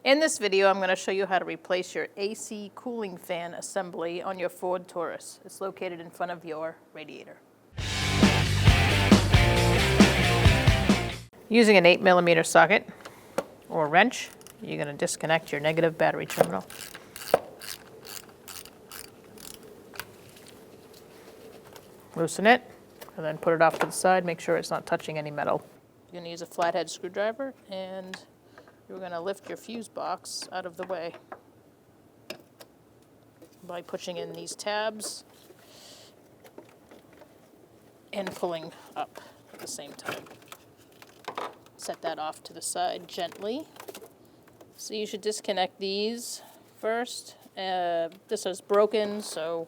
In this video, I'm going to show you how to replace your AC cooling fan assembly on your Ford Taurus. It's located in front of your radiator. Using an 8mm socket or wrench, you're going to disconnect your negative battery terminal. Loosen it, and then put it off to the side. Make sure it's not touching any metal. You're going to use a flathead screwdriver, and you're going to lift your fuse box out of the way by pushing in these tabs and pulling up at the same time. Set that off to the side gently. So you should disconnect these first. This is broken, so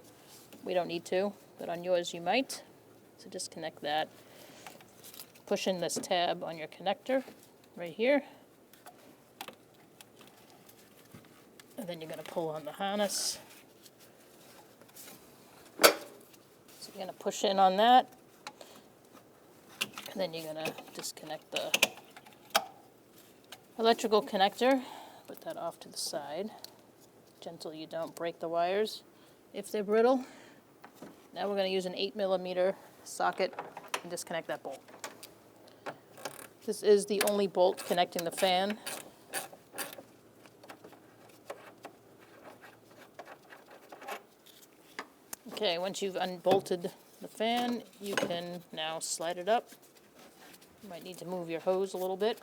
we don't need to, but on yours you might. So disconnect that. Push in this tab on your connector right here. And then you're going to pull on the harness. So you're going to push in on that. And then you're going to disconnect the electrical connector. Put that off to the side. Gentle, you don't break the wires if they're brittle. Now we're going to use an 8mm socket and disconnect that bolt. This is the only bolt connecting the fan. Okay, once you've unbolted the fan, you can now slide it up. You might need to move your hose a little bit.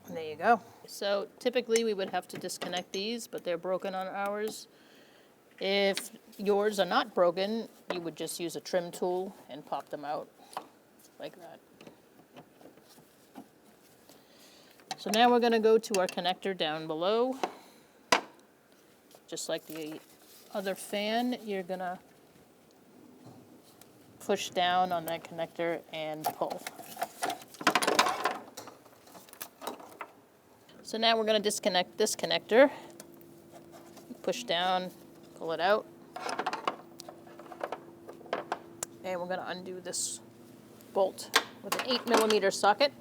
And there you go. So typically we would have to disconnect these, but they're broken on ours. If yours are not broken, you would just use a trim tool and pop them out like that. So now we're going to go to our connector down below. Just like the other fan, you're going to push down on that connector and pull. So now we're going to disconnect this connector. Push down, pull it out. And we're going to undo this bolt with an 8mm socket.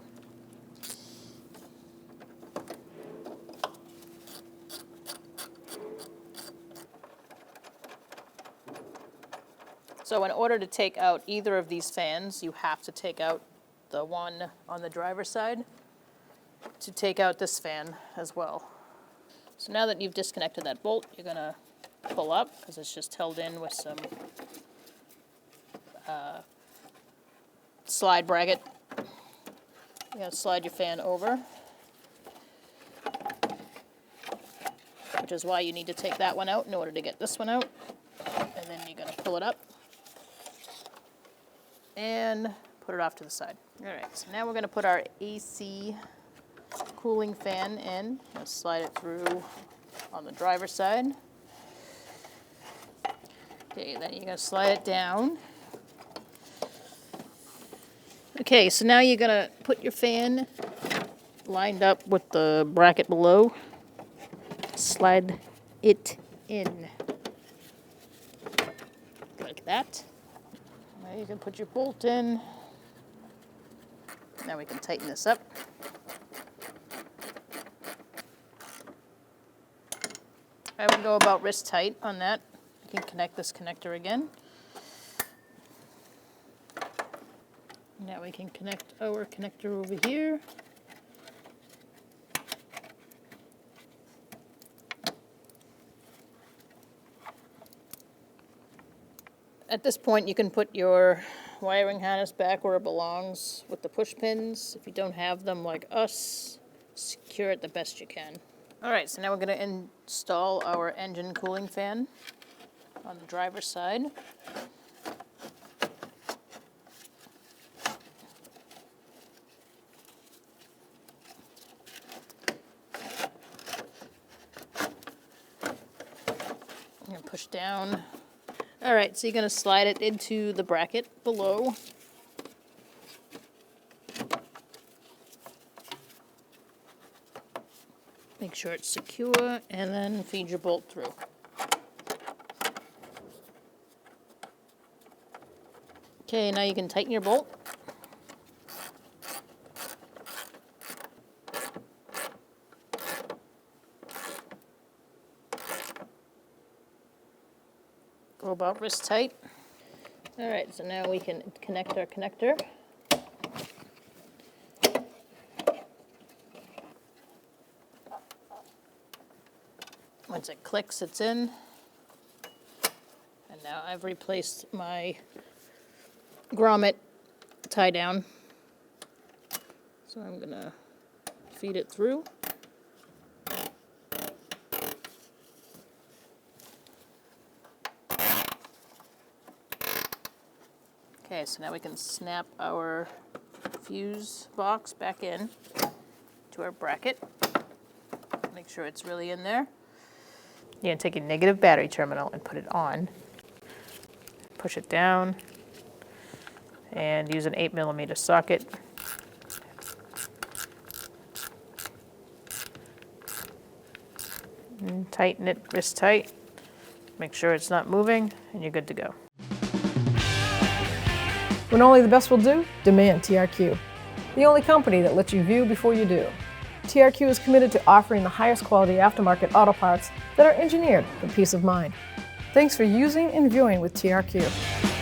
So in order to take out either of these fans, you have to take out the one on the driver's side to take out this fan as well. So now that you've disconnected that bolt, you're going to pull up because it's just held in with some slide bracket. You're going to slide your fan over, which is why you need to take that one out in order to get this one out. And then you're going to pull it up and put it off to the side. All right, so now we're going to put our AC cooling fan in. Let's slide it through on the driver's side. Okay, then you're going to slide it down. Okay, so now you're going to put your fan lined up with the bracket below. Slide it in like that. Now you can put your bolt in. Now we can tighten this up. I would go about wrist tight on that. You can connect this connector again. Now we can connect our connector over here. At this point, you can put your wiring harness back where it belongs with the push pins. If you don't have them like us, secure it the best you can. All right, so now we're going to install our engine cooling fan on the driver's side. I'm going to push down. All right, so you're going to slide it into the bracket below. Make sure it's secure, and then feed your bolt through. Okay, now you can tighten your bolt. Go about wrist tight. All right, so now we can connect our connector. Once it clicks, it's in. And now I've replaced my grommet tie down. So I'm gonna feed it through. Okay, so now we can snap our fuse box back in to our bracket. Make sure it's really in there. You're gonna take a negative battery terminal and put it on. Push it down and use an 8mm socket. And tighten it wrist tight. Make sure it's not moving and you're good to go. When only the best will do, demand TRQ. The only company that lets you view before you do. TRQ is committed to offering the highest quality aftermarket auto parts that are engineered for peace of mind. Thanks for using and viewing with TRQ.